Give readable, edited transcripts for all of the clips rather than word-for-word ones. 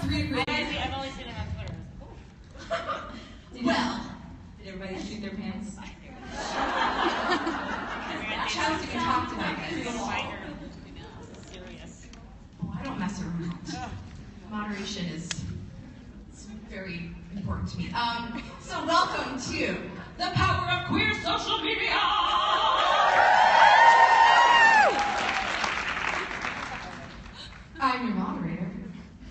I've only seen him on Twitter. Well, did everybody shoot their pants? Chelsea, we talked about this. Serious. Oh, I don't mess around. Moderation is very important to me. So welcome to the power of queer social media. I'm your moderator,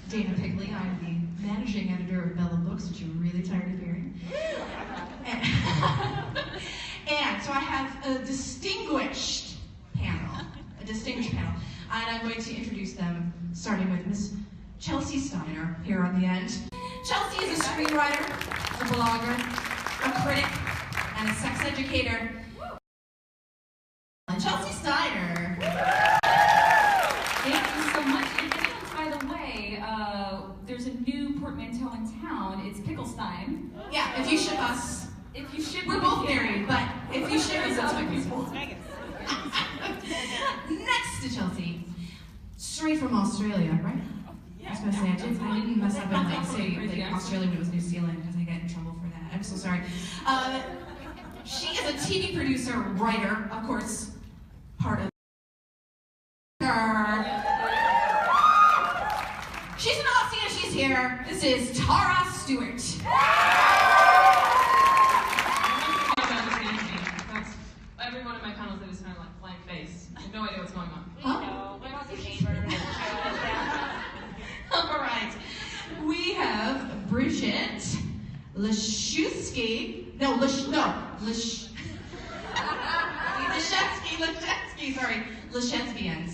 Dana Piccoli. I'm the managing editor of Bella Books, which you're really tired of hearing. And so I have a distinguished panel, and I'm going to introduce them, starting with Miss Chelsea Steiner here on the end. Chelsea is a screenwriter, a blogger, a critic, and a sex educator. Chelsea Steiner. Thank you so much. And by the way, there's a new portmanteau in town. It's Picklestein. Yeah, if you ship us. If you ship, we're both married, but if you ship us other people. Next to Chelsea, straight from Australia, right? I was gonna say I didn't mess up and say Australia when it was New Zealand because I get in trouble for that. I'm so sorry. She is a TV producer, writer, of course, part of her. She's an Aussie and she's here. This is Tara Stuart. Every one of my panels, they just kind of like blank face. I have no idea what's going on. All right. We have Bridget Liszewski. Liszewski, sorry. Liszewskians.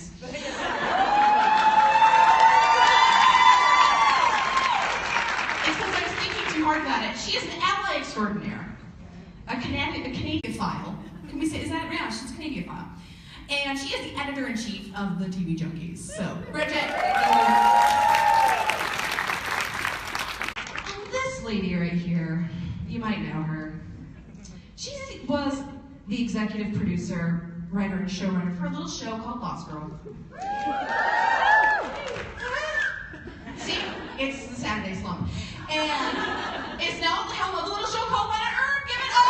It's because I was thinking too hard about it. She is an ally extraordinaire. A Canadian file. Can we say, is that, yeah, she's a Canadian file. And she is the editor-in-chief of the TV Junkies. So, Bridget. This lady right here, you might know her. She was the executive producer, writer, and showrunner for a little show called Lost Girl. See, it's the Saturday slump. And it's now at the helm of a little show called Let It Earn, Give It Up!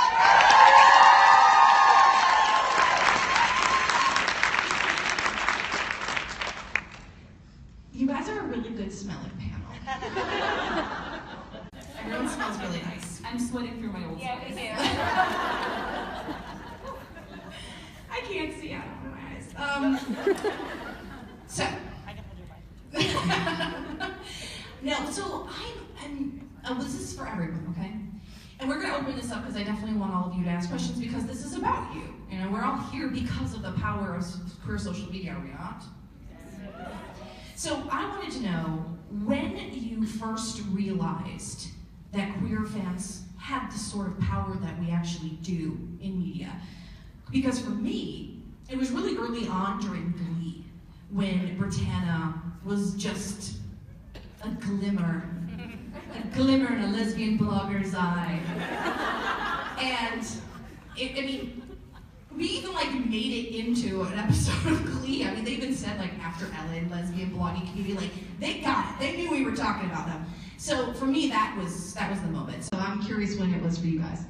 You guys are a really good smelling panel. Everyone smells really nice. I'm sweating through my old Yeah, sweats. me too. I can't see out of my eyes. So. No, so this is for everyone, okay? And we're going to open this up because I definitely want all of you to ask questions because this is about you. You know, we're all here because of the power of queer social media, are we not? So I wanted to know when you first realized that queer fans had the sort of power that we actually do in media. Because for me, it was really early on during Glee, when Britannia was just a glimmer in a lesbian blogger's eye. And we even made it into an episode of Glee. I mean, they even said after Ellen, lesbian blogging community, they got it. They knew we were talking about them. So for me, that was the moment. So I'm curious when it was for you guys.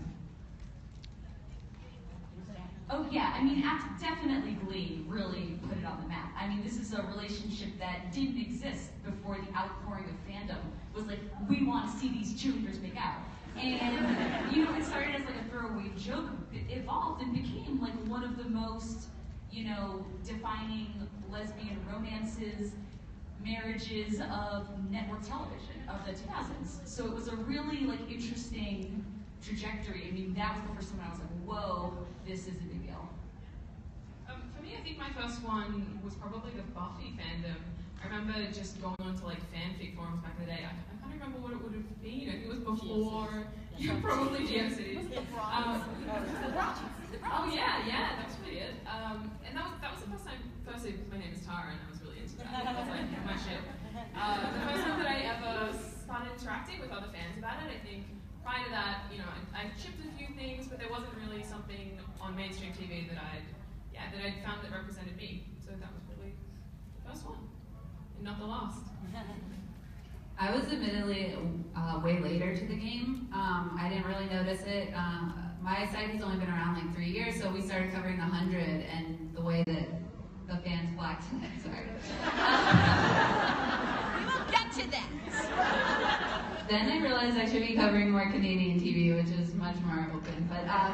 Oh yeah, I mean, definitely Glee really put it on the map. I mean, this is a relationship that didn't exist before the outpouring of fandom was we want to see these cheerleaders make out. And, it started as a throwaway joke, it evolved and became one of the most, defining lesbian romances, marriages of network television of the 2000s. So it was a really interesting trajectory. I mean, that was the first time I was whoa, this is a big deal. For me, I think my first one was probably the Buffy fandom. I remember just going on to fanfic forums back in the day. I can't remember what it would have been. I think it was before, probably GeoCities. Oh yeah, that was really it. And that was the first time, firstly, my name is Tara and I was really into that. That was my shit. The first time that I ever started interacting with other fans about it, I think prior to that, I shipped a few things, but there wasn't really something on mainstream TV that I'd found that represented me. So that was really the first one, and not the last. I was admittedly way later to the game. I didn't really notice it. My site has only been around like 3 years, so we started covering the 100 and the way that the fans blacked it. Sorry. We will get to that. Then I realized I should be covering more Canadian TV, which is much more open. But I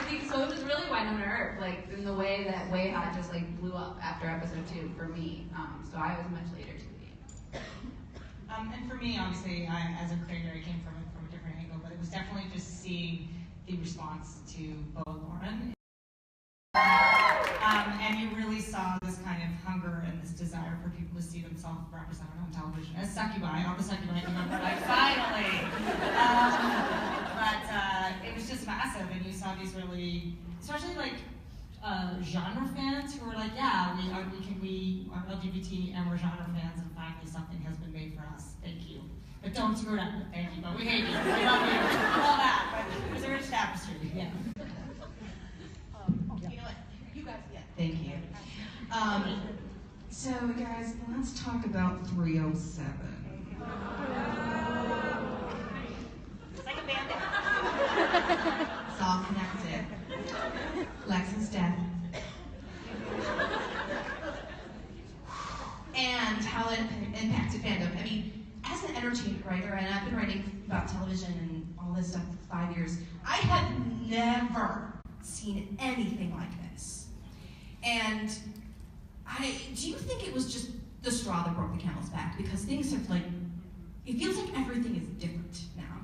think so. It was really Winona Earp, like in the way that Way Hot just like blew up after episode 2 for me. So I was much later to the game. And for me, obviously, as a creator, I came from a different angle, but it was definitely just seeing the response to Bo and Lauren. And you really saw this kind of hunger and this desire for people to see themselves represented on television as succubi. All the succubi came up, like, finally! But it was just massive, and you saw these really, especially like genre fans who were like, yeah, we are LGBT and we're genre fans, and finally something has been made for us. Thank you. But don't screw it up. Thank you, but we hate you. We love you. All that. But it was a rich tapestry. Yeah. You know what? You guys, yeah. Thank you. So, guys, let's talk about 307. It's like a bandit. It's all connected. Lex's death. And how it impacted fandom. I mean, as an entertainment writer, and I've been writing about television and all this stuff for 5 years, I had never seen anything like this. And do you think it was just the straw that broke the camel's back? Because things have like, it feels like everything is different now.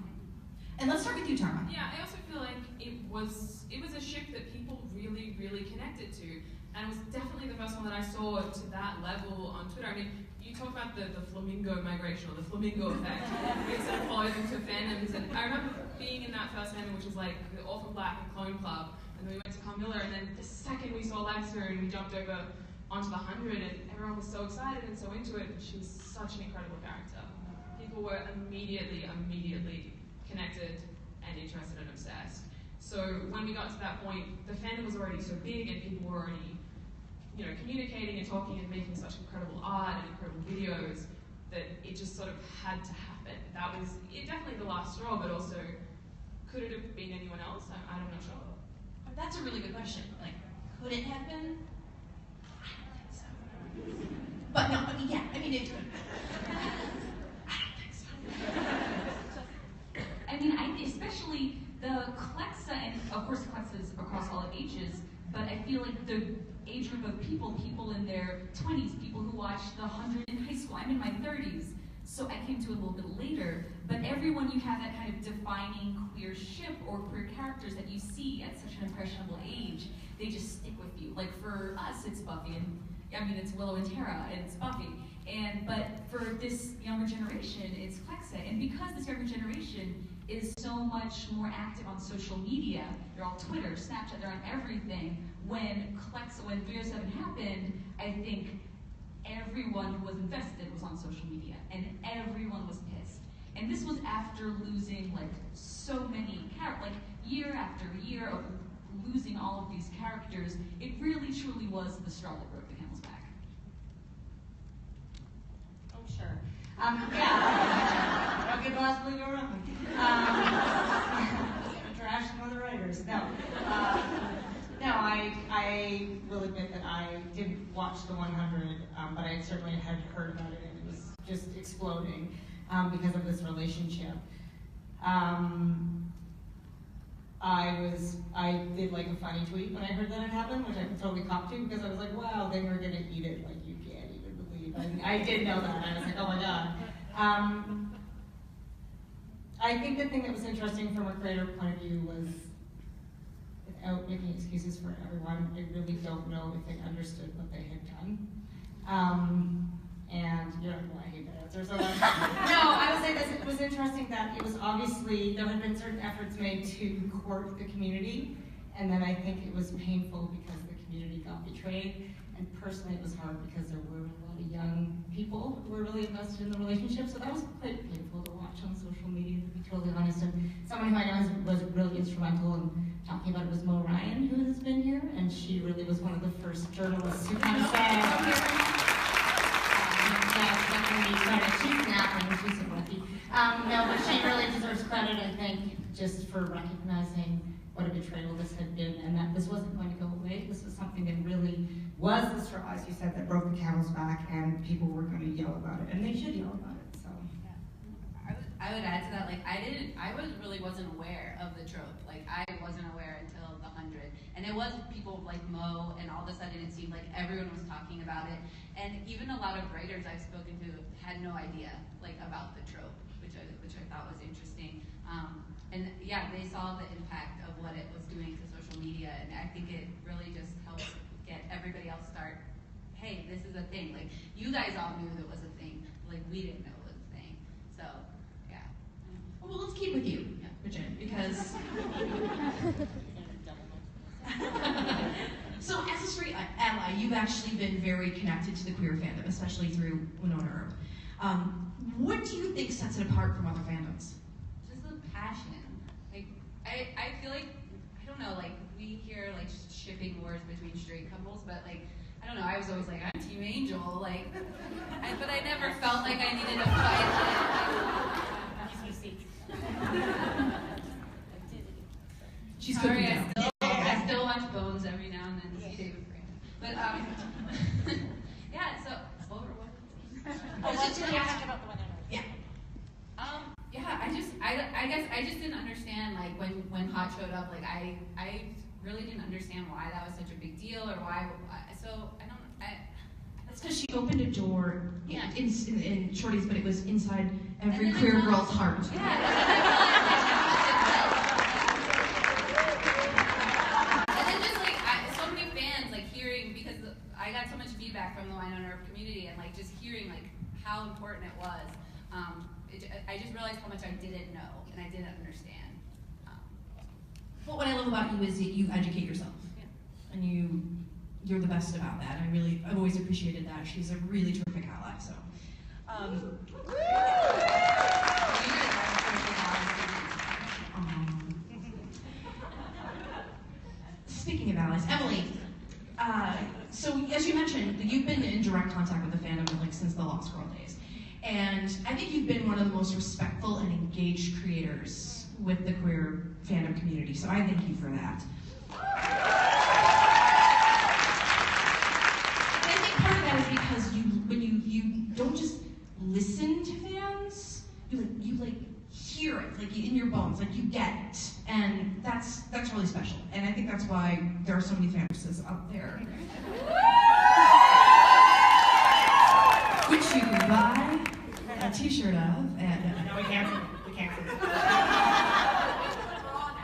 And let's start with you, Tara. Yeah, I also feel like it was a ship that people really, really connected to. And it was definitely the first one that I saw to that level on Twitter. I mean, you talk about the flamingo migration, or the flamingo effect. We sort of followed into fandoms. And I remember being in that first fandom, which was like the Orphan Black and Clone Club. And then we went to Carmilla, and then the second we saw Lancer and we jumped over onto the 100, and everyone was so excited and so into it. And she was such an incredible character. People were immediately connected and interested and obsessed. So when we got to that point, the fandom was already so big, and people were already, communicating and talking and making such incredible art and incredible videos that it just sort of had to happen. That was definitely the last straw, but also, could it have been anyone else? I'm not sure. That's a really good question. Like, could it have been? I don't think so. But no, it could. I don't think so. I mean, especially the Clexa, and of course Clexa is across all ages, but I feel like the age group of people in their 20s, people who watched the 100 in high school. I'm in my 30s, so I came to it a little bit later, but everyone, you have that kind of defining queer ship or queer characters that you see at such an impressionable age, they just stick with you. Like for us, it's Buffy, and it's Willow and Tara, and it's Buffy. But for this younger generation, it's Clexa. And because this younger generation is so much more active on social media, they're on Twitter, Snapchat, they're on everything. When 307 happened, I think everyone who was invested was on social media, and everyone was pissed. And this was after losing like so many characters, like year after year of losing all of these characters. It really truly was the straw that broke the camel's back. Oh, sure. Yeah. Okay, possibly go wrong. Trash some other writers. No. I will admit that I didn't watch the 100, but I certainly had heard about it, and it was just exploding because of this relationship. I did like a funny tweet when I heard that it happened, which I totally copped to, because I was like, wow, then we're gonna eat it like you can't even believe. I did know that. I was like, oh my god. I think the thing that was interesting from a creator point of view was, without making excuses for everyone, I really don't know if they understood what they had done. And you're like, well, I hate that answer. So no, I would say this, it was interesting that it was obviously, there had been certain efforts made to court the community, and then I think it was painful because the community got betrayed. And personally, it was hard because there were a lot of young people who were really invested in the relationship, so that was quite painful to watch on social media, to be totally honest. And someone who I know was really instrumental in talking about it was Mo Ryan, who has been here, and she really was one of the first journalists who kind of said, No, but she really deserves credit, I think, just for recognizing what a betrayal this had been, and that this wasn't going to go away. This was something that really was the straw, as you said, that broke the camel's back, and people were going to yell about it, and they should yell about it. So, I would add to that, like really wasn't aware of the trope. Like I wasn't aware until the 100, and it was people like Mo, and all of a sudden it seemed like everyone was talking about it, and even a lot of writers I've spoken to had no idea like about the trope, which I thought was interesting. And yeah, they saw the impact of what it was doing to social media, and I think it really just helped get everybody else start, hey, this is a thing. Like, you guys all knew it was a thing, like, we didn't know it was a thing. So, yeah. Well, let's keep with you, Bridget, because... So, as a straight ally, you've actually been very connected to the queer fandom, especially through Winona Earp. What do you think sets it apart from other fandoms? Just the passion. Like, I feel like, I don't know, like, we hear, like, shipping wars between straight couples, but, like, I don't know, I was always like, I'm Team Angel, like, but I never felt like I needed to fight. She's Sorry, cooking down. I still watch Bones every now and then, see David Graham. But, yeah, so, over what? Let's ask about the one on Earth. Yeah. Yeah, I guess I just didn't understand, like, when Hot showed up, like, I really didn't understand why that was such a big deal, or why, so, That's because she opened a door Yeah. in Shorty's, but it was inside every And then queer I girl's heart. Yeah. And then just, like, so many fans, like, hearing, because I got so much feedback from the Winona Earp community, and, like, just hearing, like, how important it was, I just realized how much I didn't know, and I didn't understand. Well, what I love about you is that you educate yourself, and you're the best about that. I've always appreciated that. She's a really terrific ally. So, speaking of allies, Emily. So as you mentioned, you've been in direct contact with the fandom like since the Lost Girl days, and I think you've been one of the most respectful and engaged creators with the queer fandom community. So I thank you for that. And I think part of that is because when you don't just listen to fans, you hear it like in your bones, like you get it, and that's really special. And I think that's why there are so many fan bases out there, which you can buy a T-shirt of. And no, we can't.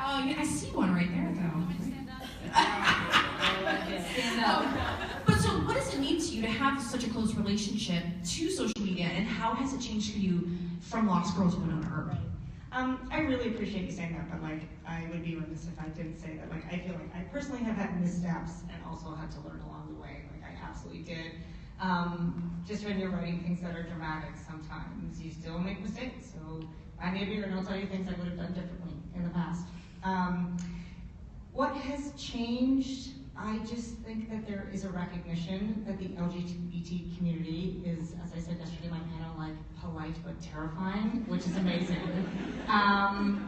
oh, yeah, I see one right there, though. Stand up. But so, what does it mean to you to have such a close relationship to social media, and how has it changed for you from Lost Girl to Winona Earp? I really appreciate you saying that, but like, I would be remiss if I didn't say that. Like, I feel like I personally have had missteps and also had to learn along the way. Like, I absolutely did. Just when you're writing things that are dramatic, sometimes you still make mistakes. So I may be here and I'll tell you things I would have done differently in the past. What has changed? I just think that there is a recognition that the LGBT community is, as I said yesterday in my panel, like polite but terrifying, which is amazing.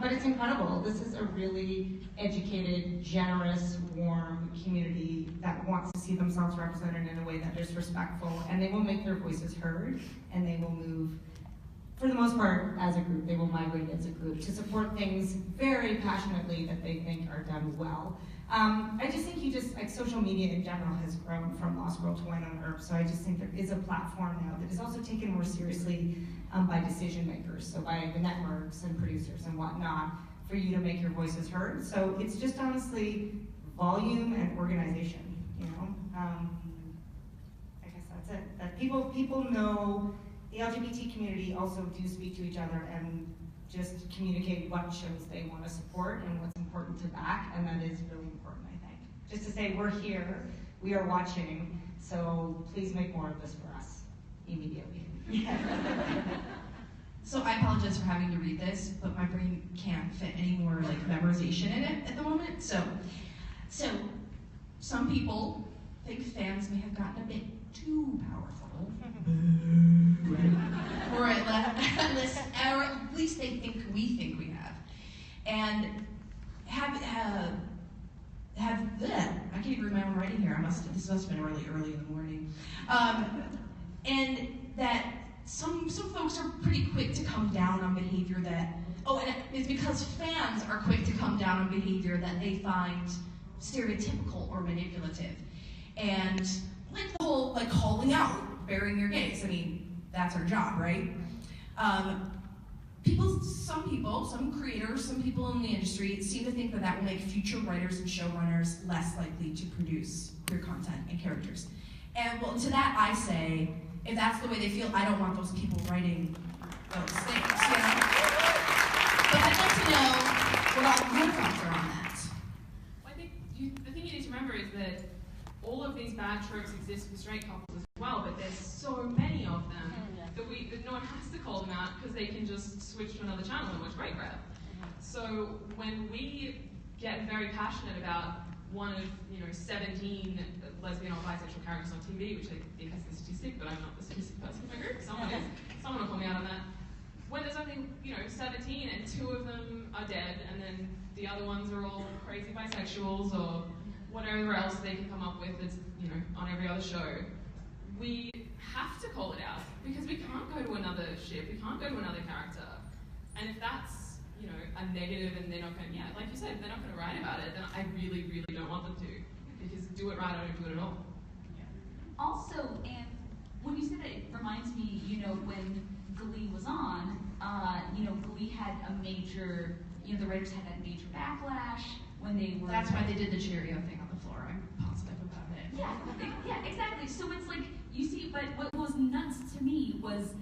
But it's incredible. This is a really educated, generous, warm community that wants to see themselves represented in a way that is respectful, and they will make their voices heard, and they will move, for the most part, as a group. They will migrate as a group to support things very passionately that they think are done well. I just think like social media in general has grown from Lost Girl to Winona Earp, so I just think there is a platform now that is also taken more seriously by decision makers, so by the networks and producers and whatnot, for you to make your voices heard. So it's just honestly volume and organization, you know? I guess that's it. That people know the LGBT community also do speak to each other and just communicate what shows they want to support and what's important to back, and that is really important, I think. Just to say, we're here, we are watching, so please make more of this for us immediately. So I apologize for having to read this, but my brain can't fit any more like memorization in it at the moment. So some people think fans may have gotten a bit too powerful, or at least and I can't even remember writing here. This must have been really early in the morning. And that some folks are pretty quick to come down on behavior that, and it's because fans are quick to come down on behavior that they find stereotypical or manipulative. And like the whole, like calling out, bearing your gaze. I mean, that's our job, right? Some creators, some people in the industry seem to think that that will make future writers and showrunners less likely to produce queer content and characters. And well, to that I say, if that's the way they feel, I don't want those people writing those things, you know? But I'd like to know what all your thoughts are on that. Well, I think the thing you need to remember is that all of these bad tropes exist for straight couples as well, but there's so many of them that no one has to call them out because they can just switch to another channel and watch Break Rap. So when we get very passionate about one of 17 lesbian or bisexual characters on TV, which I think has the statistic, but I'm not the statistic person in my group. Someone is. Someone will call me out on that. When there's only 17 and 2 of them are dead, and then the other ones are all crazy bisexuals or whatever else they can come up with that's on every other show, we have to call it out because we can't go to another ship, we can't go to another character, and if that's a negative and they're not going, like you said, they're not going to write about it, then I really, really don't want them to, because do it right or don't do it at all. Also, and when you say that, it reminds me, when Glee was on, Glee had a major, the writers had that major backlash when they were. That's why they did the Cheerio thing on the floor. I'm positive about it. Yeah, exactly. So it's like, you see, but what was nuts to me was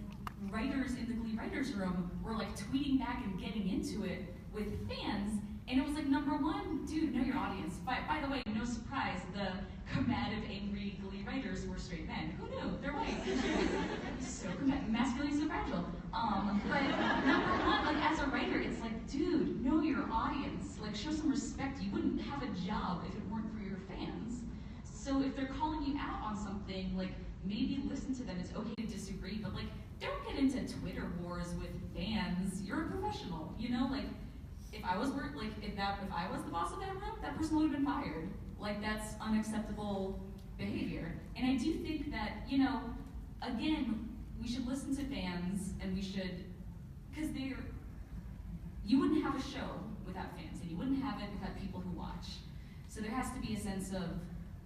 writers in the Glee writers room were like tweeting back and getting into it with fans, and it was like, number one, dude, know your audience. By the way, no surprise, the combative, angry Glee writers were straight men. Who knew? They're white. So masculine, so fragile. But number one, like as a writer, it's like, dude, know your audience. Like show some respect. You wouldn't have a job if it weren't for your fans. So if they're calling you out on something, like maybe listen to them. It's okay to disagree, but like don't get into Twitter wars with fans. You're a professional, like if I was the boss of that room, that person would have been fired. Like that's unacceptable behavior. And I do think that, again, we should listen to fans, and we should, because you wouldn't have a show without fans, and you wouldn't have it without people who watch. So there has to be a sense of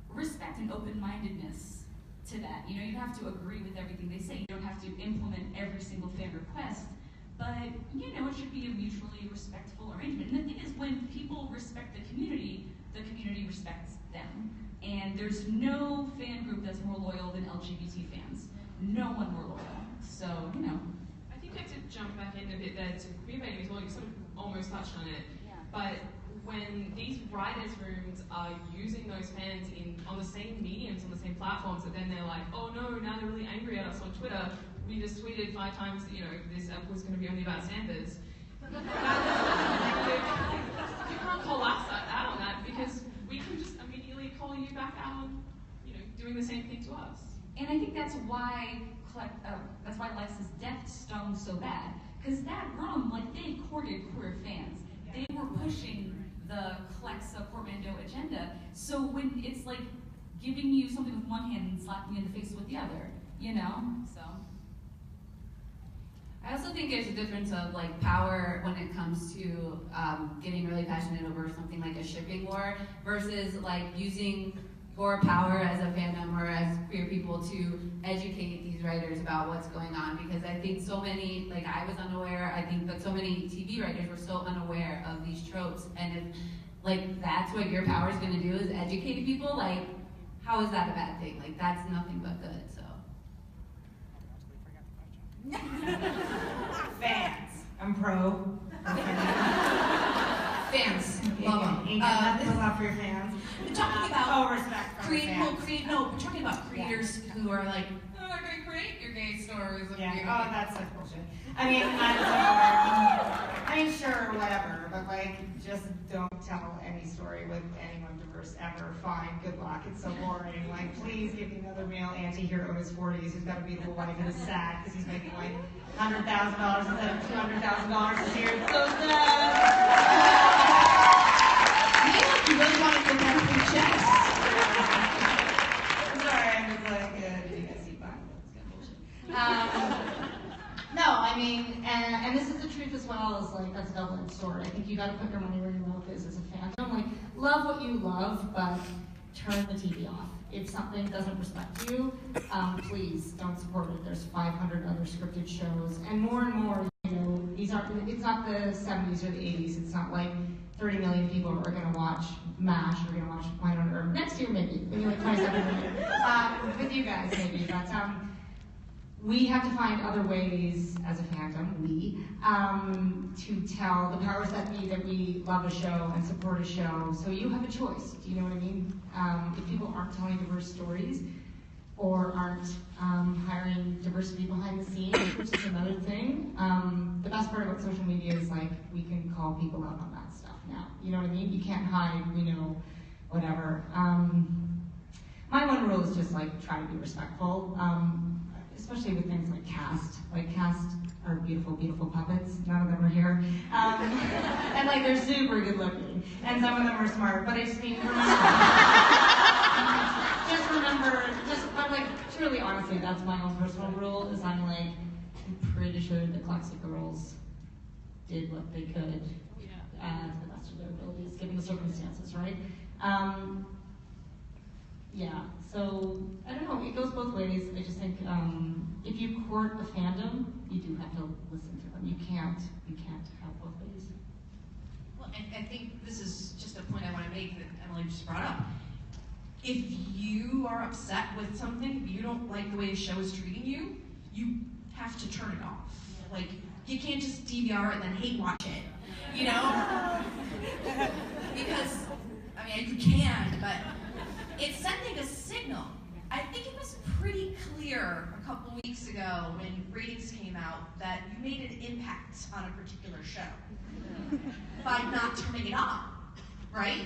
respect and open-mindedness to that. You have to agree with everything they say. You don't have to implement every single fan request, but it should be a mutually respectful arrangement. And the thing is, when people respect the community respects them. And there's no fan group that's more loyal than LGBT fans. No one more loyal. So, I think I have to jump back in a bit there to queerbaiting as well. You sort of almost touched on it. Yeah. But when these writers' rooms are using those fans on the same mediums, on the same platforms, that then they're like, oh no, now they're really angry at us on Twitter. We just tweeted 5 times, this app was going to be only about Sanders. You can't call us out on that because we can just immediately call you back out on, doing the same thing to us. And I think that's why Lex's death stung so bad. Because that room, they courted queer fans. They were pushing the Clexa Portmanteau agenda. So when it's like giving you something with one hand and slapping you in the face with the other, so. I also think there's a difference of power when it comes to getting really passionate over something like a shipping war versus using your power as a fandom or as queer people to educate these writers about what's going on, because I think so many, I was unaware, I think that so many TV writers were so unaware of these tropes, and if that's what your power is going to do is educate people, how is that a bad thing? That's nothing but good, so. Fans. I'm pro. Fans, love them. Ain't got nothing but love for your fans. We're talking about respect for fans. we're talking about creators who are like, oh, I'm gonna create your gay stories. Yeah, that's such bullshit. I mean, sure, whatever, but like, just don't tell any story with anyone diverse ever. Fine, good luck. It's so boring. Like, please give me another male anti-hero in his 40s who's got a beautiful wife and is sad because he's making like $100,000 instead of $200,000 a year. It's so sad. You really want to get that off your chest. Sorry, I was like, you guys see fun. No, I mean, and this is the truth as well, is like, that's a double-edged sword. I think you gotta put your money where your mouth is as a fandom. Like, love what you love, but turn the TV off. If something doesn't respect you, please don't support it. There's 500 other scripted shows, and more, you know, these aren't, it's not the 70s or the 80s. It's not like 30 million people are gonna watch MASH, or gonna watch Planet on Earth. Next year, maybe, when you're like 27 million. With you guys, maybe, but, we have to find other ways, as a fandom, to tell the powers that be that we love a show and support a show. So you have a choice. Do you know what I mean? If people aren't telling diverse stories or aren't hiring diversity behind the scenes, which is another thing, the best part about social media is like we can call people out on that stuff now. You know what I mean? You can't hide, you know, whatever. My one rule is just like try to be respectful. Especially with things like cast. Like, cast are beautiful, beautiful puppets. None of them are here. And like, they're super good looking. And some of them are smart, but I just mean, but like, truly, honestly, that's my own personal rule, is I'm pretty sure the ClexaCon girls did what they could to the best of their abilities, given the circumstances, right? Yeah, so, I don't know, it goes both ways. I just think if you court a fandom, you do have to listen to them. You can't have both ways. Well, I think this is just a point I want to make that Emily just brought up. If you are upset with something, if you don't like the way a show is treating you, you have to turn it off. Like, you can't just DVR and then hate watch it, you know? Because, I mean, you can, but it's sending a signal. I think it was pretty clear a couple weeks ago when ratings came out that you made an impact on a particular show by not turning it on, right?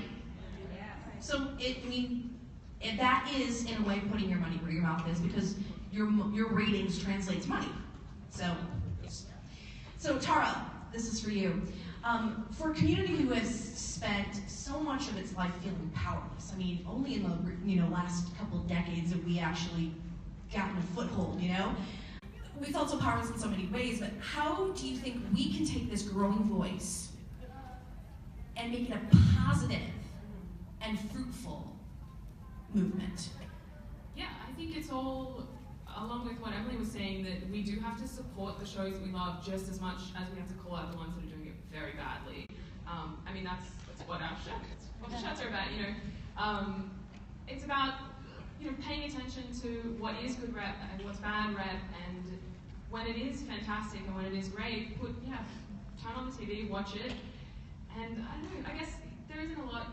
So, that is, in a way, putting your money where your mouth is, because your ratings translates money. So Tara, this is for you. For a community who has spent so much of its life feeling powerless, I mean, only in the last couple of decades have we actually gotten a foothold, you know? We felt so powerless in so many ways, but how do you think we can take this growing voice and make it a positive and fruitful movement? Yeah, I think it's all, along with what Emily was saying, that we do have to support the shows that we love just as much as we have to call out the ones that are doing it very badly. I mean, that's what our show is, what the shows are about, you know. It's about, you know, paying attention to what is good rep and what's bad rep, and when it is fantastic and when it is great, turn on the TV, watch it, and I don't know, I guess there isn't a lot,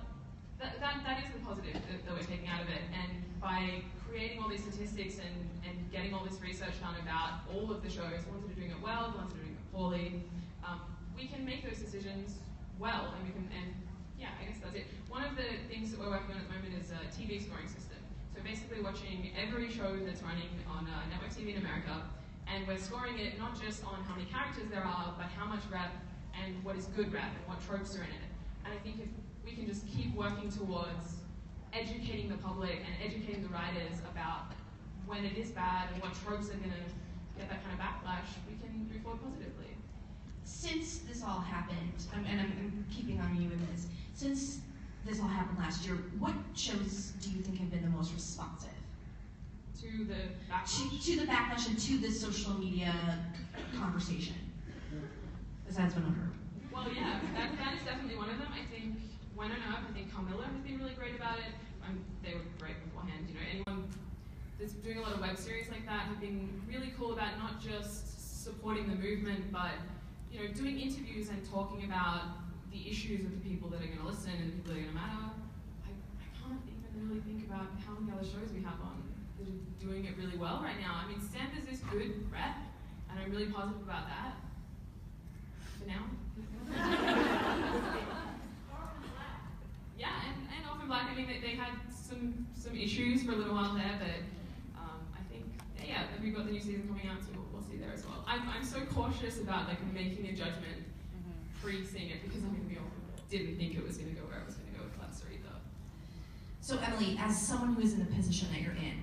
that is the positive that we're taking out of it, and by creating all these statistics and getting all this research done about all of the shows, the ones that are doing it well, the ones that are doing it poorly, we can make those decisions well, and I guess that's it. One of the things that we're working on at the moment is a TV scoring system. So basically watching every show that's running on network TV in America, and we're scoring it not just on how many characters there are, but how much rep and what is good rep and what tropes are in it. And I think if we can just keep working towards educating the public and educating the writers about when it is bad and what tropes are going to get that kind of backlash, we can move forward positively. Since this all happened, and I'm keeping on you with this, since this all happened last year, what shows do you think have been the most responsive? To the backlash? To the backlash and to this social media conversation, besides When on Earth. Well, yeah, that is definitely one of them. I think When on Earth, I think Carmilla has been really great about it. They were great beforehand, you know, anyone that's doing a lot of web series like that have been really cool about not just supporting the movement, but, you know, doing interviews and talking about the issues of the people that are going to listen and the people that are going to matter. I can't even really think about how many other shows we have on that are doing it really well right now. I mean, Sanders is good rep, and I'm really positive about that. For now, Yeah, and Orphan Black, I mean, they had some issues for a little while there, but I think, yeah, we've got the new season coming out, so we'll see there as well. I'm so cautious about like making a judgment pre-seeing it, because I mean, we all didn't think it was going to go where it was going to go with Clexa either. So Emily, as someone who is in the position that you're in,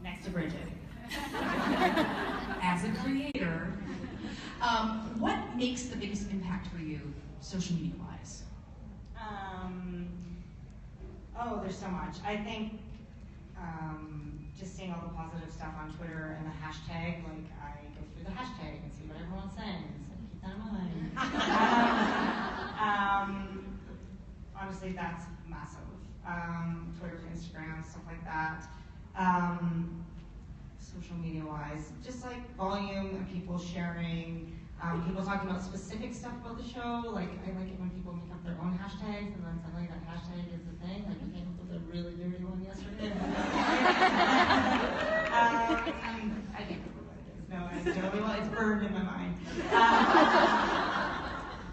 next to Bridget, as a creator, what makes the biggest impact for you, social media wise? Oh, there's so much. I think just seeing all the positive stuff on Twitter and the hashtag, like I go through the hashtag and see what everyone's saying, so keep that in mind. Honestly, that's massive. Twitter, Instagram, stuff like that. Social media wise, just like volume of people sharing, people talking about specific stuff about the show. Like I like it when people make up their own hashtags and then suddenly that hashtag is the thing. Like we came up with a really dirty one yesterday. I can't remember what it is. No, I don't. Well, it's burned in my mind.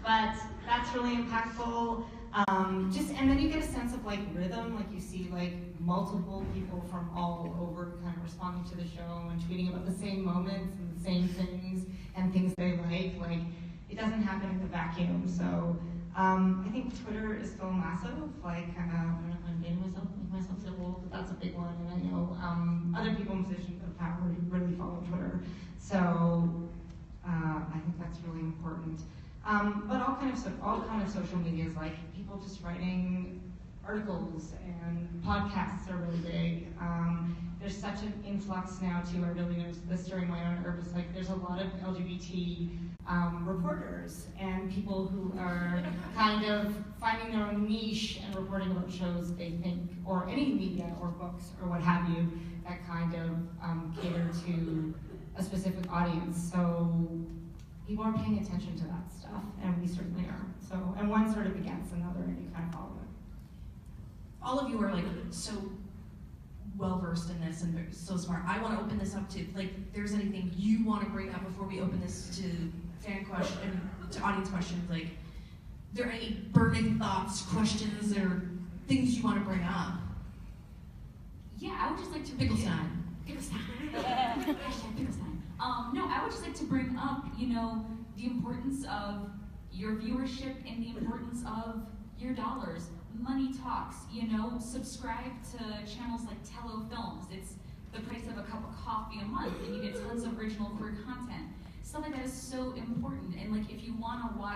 But that's really impactful. And then you get a sense of like rhythm, like you see like multiple people from all over kind of responding to the show and tweeting about the same moments and the same things and things they like. Like it doesn't happen in a vacuum. So I think Twitter is still massive. Like I don't know if I'm dating myself, make myself feel old, but that's a big one. And I know other people in positions of power really follow Twitter. So I think that's really important. But all kind of social media is like people just writing articles and podcasts are really big. There's such an influx now too. I really noticed this during my own herb. It's like there's a lot of LGBT reporters and people who are kind of finding their own niche and reporting about shows they think, or any media or books or what have you, that kind of cater to a specific audience. So people are paying attention to that stuff, and we certainly are. So, and one sort of begets another, and you kind of follow it. All of you are like so well versed in this and so smart. I want to open this up to like, if there's anything you want to bring up before we open this to fan question, to audience questions. Like, are there any burning thoughts, questions, or things you want to bring up? Yeah, I would just like to Picklestein. No, I would just like to bring up, the importance of your viewership and the importance of your dollars. Money talks, subscribe to channels like Tello Films. It's the price of a cup of coffee a month, and you get tons of original queer content. Stuff like that is so important. And like, if you want more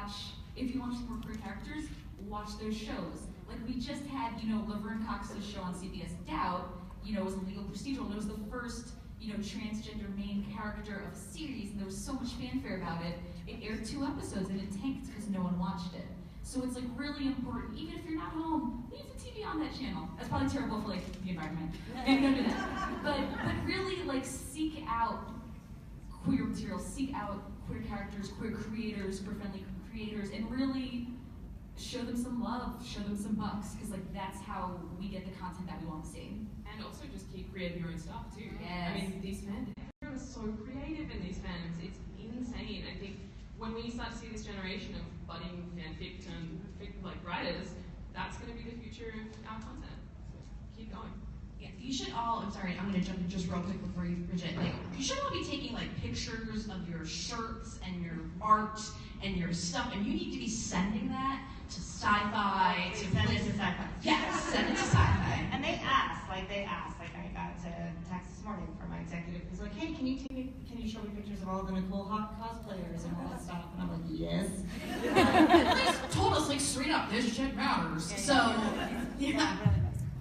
queer characters, watch those shows. Like we just had, Laverne Cox's show on CBS Doubt. It was a legal procedural, and it was the first, transgender main character of a series, and there was so much fanfare about it. It aired 2 episodes, and it tanked because no one watched it. So it's like really important, even if you're not home, leave the TV on that channel. That's probably terrible for like the environment. Maybe don't do that. But really like seek out queer material, seek out queer characters, queer creators, queer-friendly creators, and really show them some love, show them some bucks, because like that's how we get the content that we want to see. And also just keep creating your own stuff too. Yes. I mean, these fans, everyone is so creative in these fans. It's insane. I think when we start to see this generation of budding fanfic and like writers, that's going to be the future of our content. So keep going. Yeah, you should all, I'm sorry, I'm going to jump in just real quick before you, Bridget. Like, you should all be taking like pictures of your shirts and your art and your stuff, and you need to be sending that to sci-fi, to send it to sci-fi. Yes, send it to sci-fi. And they asked. Like I got a text this morning from my executive who's like, hey, can you show me pictures of all the Nicole Hawk cosplayers and all that stuff? And I'm like, yes. Please told us like straight up, this shit matters. Yeah.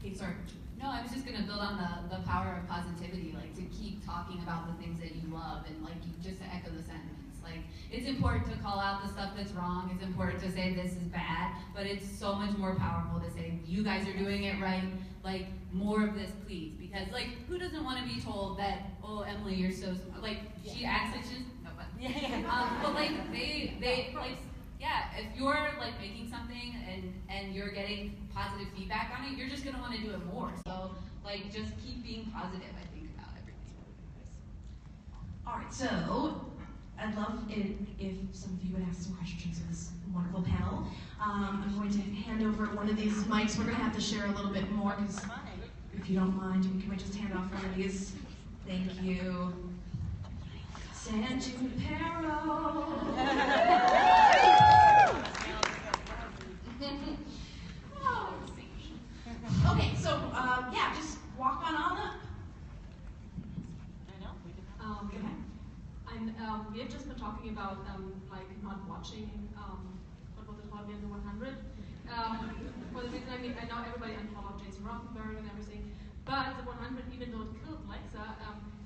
Okay, sorry. No, I was just gonna build on the power of positivity, like to keep talking about the things that you love, and like just to echo the sentiments. Like, it's important to call out the stuff that's wrong, it's important to say this is bad, but it's so much more powerful to say, you guys are doing it right, like, more of this, please. Because, like, who doesn't want to be told that, oh, Emily, you're so, like, she acts like she's, no, but, but like, they, like, yeah, if you're, like, making something and you're getting positive feedback on it, you're just going to want to do it more. So, like, just keep being positive, I think, about everything. All right, so I'd love it if some of you would ask some questions of this wonderful panel. I'm going to hand over one of these mics. We're going to have to share a little bit more, because if you don't mind, can we just hand off one of these? Thank you. San Junipero. Okay, so yeah, just walk on up. Go ahead. We have just been talking about like not watching what was it called, the 100. For the reason, I mean, I know everybody unfollowed Jason Rothenberg and everything, but the 100, even though it killed Lexa,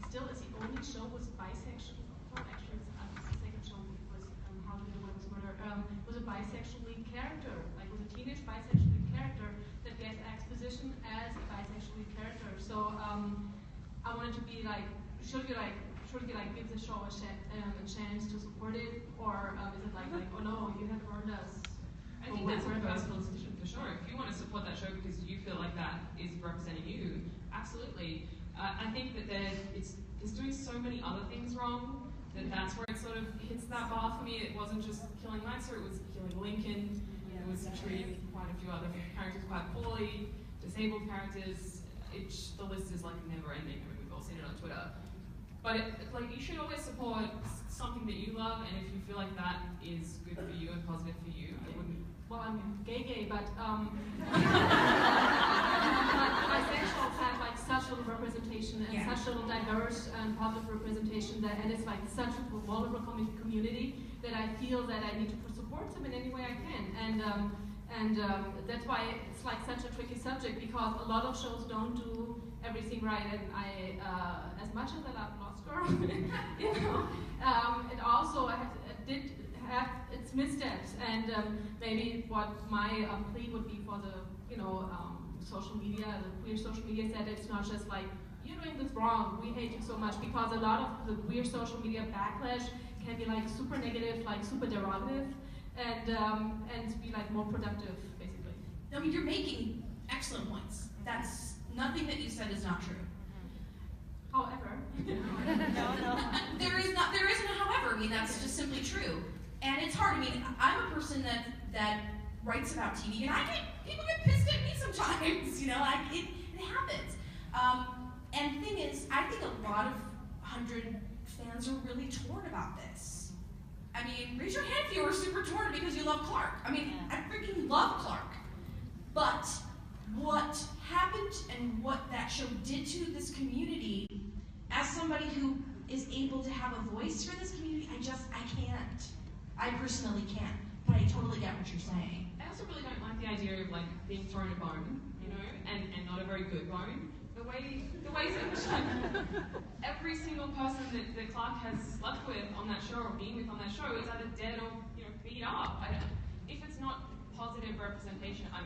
still is the only show with bisexual. Well, actually, it's the second show was How to Get Away with Murder. Was a bisexual lead character, like was a teenage bisexual lead character that gets exposition as a bisexual lead character. So I wanted to be like, should you give the show a chance to support it, or is it like oh no, you have earned us? I think that's a personal decision for sure. If you want to support that show because you feel like that is representing you, absolutely. I think that it's doing so many other things wrong that's where it sort of hits that bar for me. It wasn't just killing Lexa, it was killing Lincoln. It was treating quite a few other characters quite poorly, disabled characters. The list is like never ending. I mean, we've all seen it on Twitter. But like you should always support something that you love, and if you feel like that is good for you and positive for you, I wouldn't. Well, I'm gay, but bisexuals have like such little representation and such little diverse and positive representation that, and it's like such a vulnerable community that I feel that I need to support them in any way I can, and that's why it's like such a tricky subject, because a lot of shows don't do everything right, and I, as much as I love Lost Girl, you know, it also did have its missteps, and maybe what my plea would be for the, social media, the queer social media, is that it's not just like, you're doing this wrong, we hate you so much, because a lot of the queer social media backlash can be like super negative, like super derogative, and be like more productive, basically. I mean, you're making excellent points. That's nothing that you said is not true. However, there isn't a however. I mean, that's just simply true. And it's hard. I mean, I'm a person that writes about TV, and people get pissed at me sometimes. It happens. And the thing is, I think a lot of 100 fans are really torn about this. I mean, raise your hand if you were super torn because you love Clark. I mean, I freaking love Clark. But what happened and what that show did to this community, as somebody who is able to have a voice for this community, I can't. I personally can't. But I totally get what you're saying. I also really don't like the idea of like being thrown a bone, and not a very good bone. The ways in which like every single person that Clark has slept with on that show or been with on that show is either dead or beat up. If it's not positive representation, I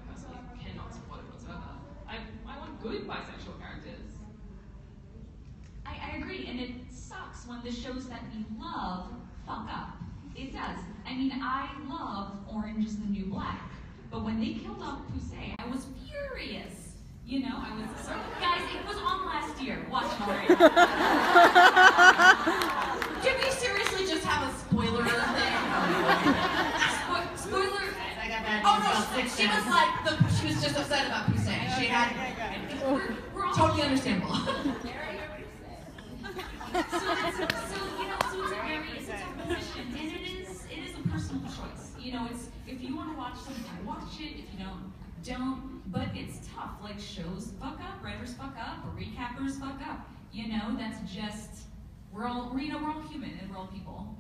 personally cannot support it whatsoever. I want good bisexual characters. I agree, and it sucks when the shows that we love fuck up. It does. I mean, I love Orange is the New Black, but when they killed off Poussey, I was furious. I was sorry. Guys, it was on last year. Watch it. Can we seriously just have a spoiler thing? Spoiler. I got bad Oh news no, she was like, she was just upset about Poussey. She had, we're all totally understandable. So it's a tough position, and it is a personal choice. If you want to watch something, watch it. If you don't. But it's tough. Like, shows fuck up, writers fuck up, or recappers fuck up. That's just, we're all human and we're all people.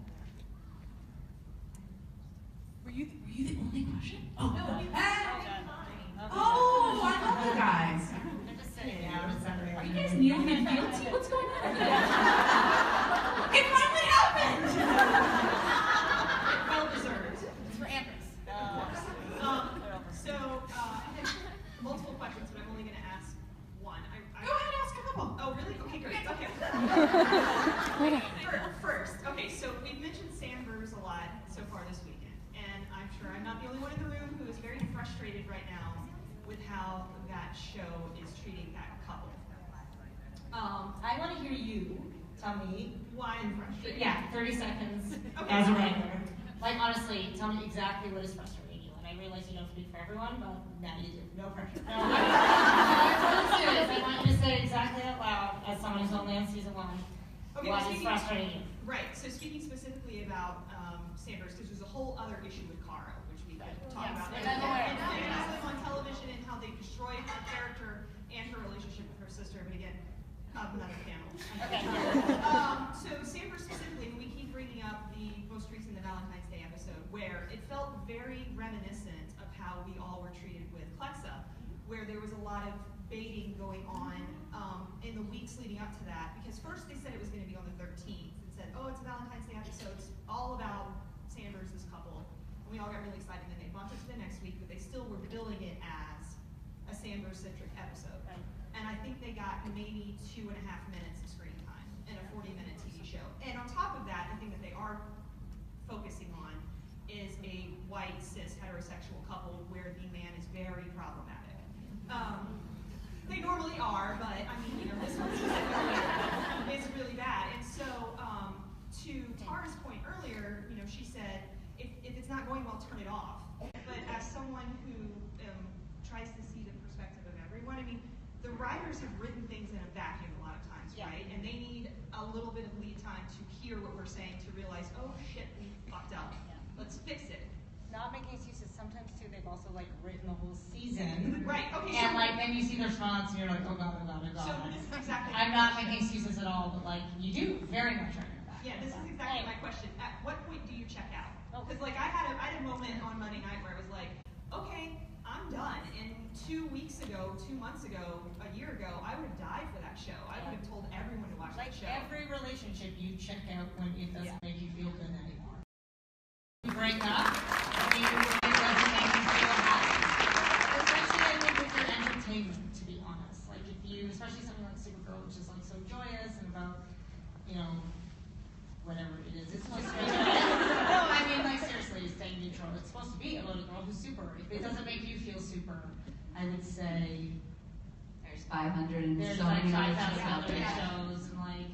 Were you the only question? Oh, No, oh, I love you guys. I'm just sitting down. Are you guys kneeling and guilty? What's going on? It finally happened. Well deserved. It's for Andras. So, I have multiple questions, but I'm only going to ask one. Go ahead and ask a couple. Oh, really? Okay, great. Okay. First, okay, so we've mentioned Sandburgers a lot so far this weekend, and I'm sure I'm not the only one in the room who is very frustrated right now with how that show is treating that couple. I want to hear you tell me. Why I'm frustrated. Yeah, 30 seconds Okay. as a writer. Like, honestly, tell me exactly what is frustrating you. And I realize you don't speak for everyone, but now you do. No pressure. No, I'm totally serious. I want you to say exactly out loud, as someone who's only on season 1, Okay, what is frustrating you. Right, so speaking specifically about Sanders, because there's a whole other issue with Cara, which we could talk about. And feminism on television and how they destroyed her character and her relationship with her sister, but again, another panel. Okay. So Sanders specifically, we keep bringing up the most recent Valentine's Day episode, where it felt very reminiscent of how we all were treated with Clexa, where there was a lot of baiting going on in the weeks leading up to that, because first they said it was going to be on the 13th, and said, oh, it's a Valentine's Day episode, it's all about Sanders' couple, and we all got really excited, and then they bumped it to the next week, but they still were billing it as a Sanders-centric episode. Right. And I think they got maybe 2.5 minutes of screen time in a 40-minute TV show. And on top of that, the thing that they are focusing on is a white, cis, heterosexual couple where the man is very problematic. They normally are, but I mean, this one specifically is really bad. And so, to Tara's point earlier, she said, if it's not going well, turn it off. But as someone who tries to see the perspective of everyone, I mean, the writers have written things in a vacuum a lot of times, right? And they need a little bit of lead time to hear what we're saying, to realize, oh shit, we fucked up. Let's fix it. Not making excuses. Sometimes too, they've also like written the whole season. Right. Okay. And like then you see their response, and you're like, oh god, oh god, oh god. So this is exactly. I'm not making excuses at all, but like you do very much right about. Yeah, this is exactly my question. At what point do you check out? Because like I had a moment on Monday night where I was like, okay, I'm done. And 2 weeks ago, 2 months ago, a year ago, I would have died for that show. I would have told everyone to watch that show. Every relationship you check out when it doesn't make you feel good anymore. You break up, it doesn't make you feel happy. Especially I think with your entertainment, to be honest. Like if you, especially something like Supergirl, which is like so joyous and about, whatever it is. It's supposed to be no, I mean like seriously, staying neutral. It's supposed to be about a girl who's super. If it doesn't make you feel super, I would say There's 500 and there's so like many 5,000 other shows out other there. shows, and like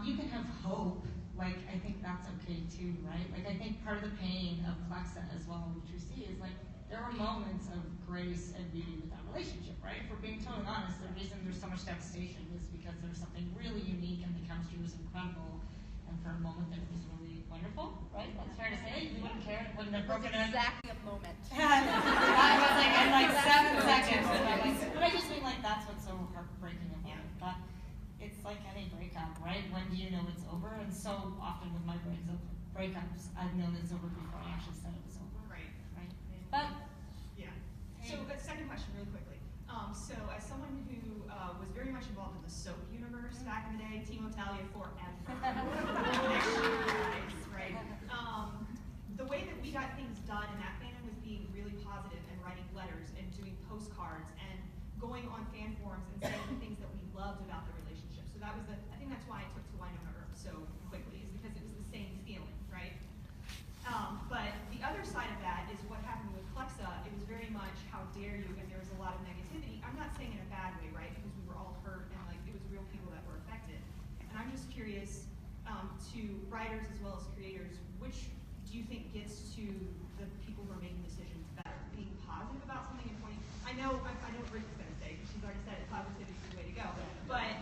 you can have hope. Like I think that's okay too, right? Like I think part of the pain of Clexa as well, which we see, is like there were moments of grace and beauty with that relationship, right? If we're being totally honest, the reason there's so much devastation is because there's something really unique and the chemistry was incredible, and for a moment there was really wonderful, right? That's fair to say. You wouldn't care. It wouldn't have broken it. Exactly a moment. I was like in like 7 seconds. But I just mean like that's what's so heartbreaking about it. But it's like any breakup, right? When do you know it's over? And so often with my breakups, I've known it's over before I actually said it was over. Right. Right. But yeah. So second question, really quickly. So as someone who was very much involved in the soap universe back in the day, Team Italia forever. Next year, guys, right? The way that we got things done in that fandom was being really positive and writing letters and doing postcards and going on fan forums and saying the things that we loved about the relationship. So that was I think that's why I took to Winona Earp so quickly, is because it was the same feeling, right? But the other side of that is what happened with Clexa. It was very much, how dare you, and there was a lot of negativity. I'm not saying in a bad way, right? Because we were all hurt and like it was real people that were affected. And I'm just curious to writers as well as creators, which do you think gets to the people who are making decisions better? Being positive about something and pointing. I know what Bridget's going to say, because she's already said it. Positivity is the way to go. But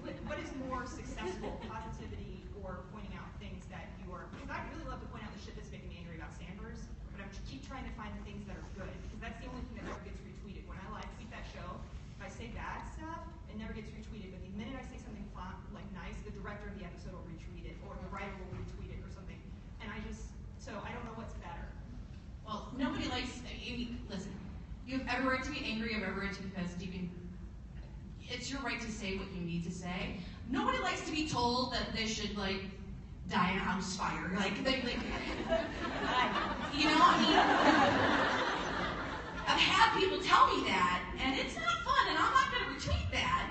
what is more successful, positivity or pointing out things that you are? Because I really love to point out the shit that's making me angry about Sanders, but I'm keep trying to find the things that are good, because that's the only thing that ever gets retweeted. When I live tweet that show, if I say bad stuff, it never gets retweeted. But the minute I say something fun, like nice, the director of the episode will retweet it, or the writer will retweet it, or something. And I don't know what's better. Well, nobody likes. Listen, you have every right to be angry. You have every right to be pissed. It's your right to say what you need to say. Nobody likes to be told that they should die in a house fire. I mean, I've had people tell me that, and it's not fun, and I'm not going to retweet that.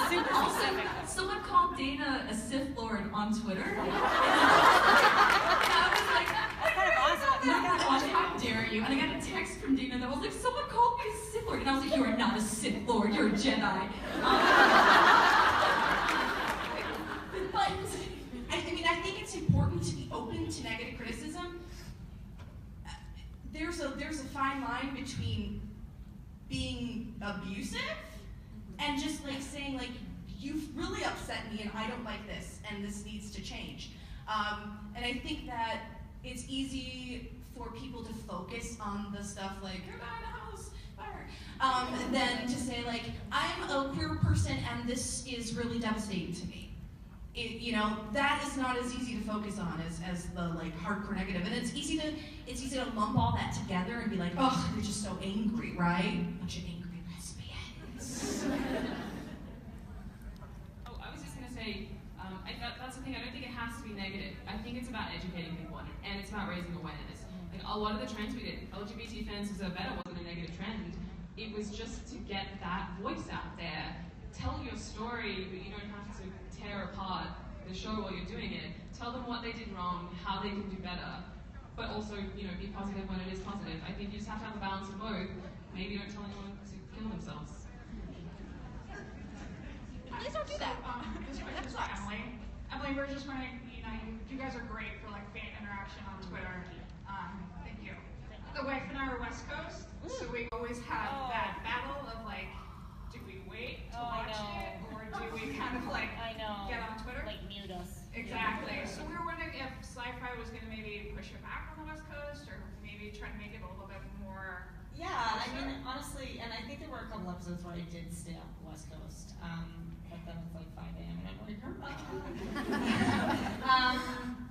Super specific. Someone called Dana a Sith Lord on Twitter. And I was like, That's kind of awesome. oh my gosh, how dare you? And I got a text from Dana that was like, someone called me a Sith Lord. And I was like, you are not a Sith Lord, you're a Jedi. and just like saying like, you've really upset me and I don't like this and this needs to change. And I think that it's easy for people to focus on the stuff like, you're not in the house, fire, than to say like, I'm a queer person and this is really devastating to me. You know, that is not as easy to focus on as the like hardcore negative. And it's easy to lump all that together and be like, oh, you're just so angry, right? Bunch of angry lesbians. Oh, I was just gonna say, that's the thing, I don't think it has to be negative. I think it's about educating people and it's about raising awareness. Like a lot of the trends we did, LGBT fans deserve better wasn't a negative trend. It was just to get that voice out there. Tell your story, but you don't have to tear apart the show while you're doing it. Tell them what they did wrong, how they can do better, but also, you know, be positive when it is positive. I think you just have to have a balance of both. Maybe don't tell anyone to kill themselves. Please don't do that. This question is for Emily. Emily, we're just wondering, you know, you guys are great for like fan interaction on Twitter. Thank you. The wife and I are West Coast, so we always have that battle of like, do we wait to watch it, or do we kind of like get on Twitter? Like mute us. Exactly. So we were wondering if sci-fi was going to maybe push it back on the West Coast, or maybe try to make it a little bit more. Yeah, I mean, honestly, and I think there were a couple episodes where I did stay up the West Coast, but then it's like 5 a.m. and I'm like,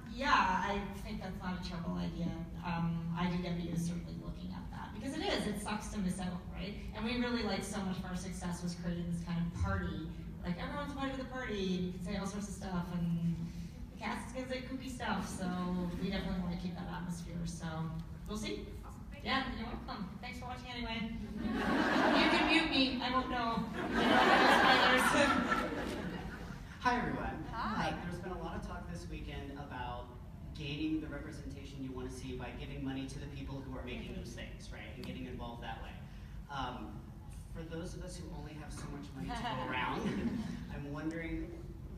yeah, I think that's not a terrible idea. IDW is certainly looking at that, because it sucks to miss out, right? And we really, like, so much of our success was creating this kind of party, like everyone's invited to the party, and you can say all sorts of stuff, and the cast is gonna say kooky stuff, so we definitely want to keep that atmosphere, so we'll see. Yeah, you're welcome. Thanks for watching anyway. You can mute me, I won't know. Hi everyone. Hi. There's been a lot of talk this weekend about gaining the representation you want to see by giving money to the people who are making those things, right? And getting involved that way. For those of us who only have so much money to go around, I'm wondering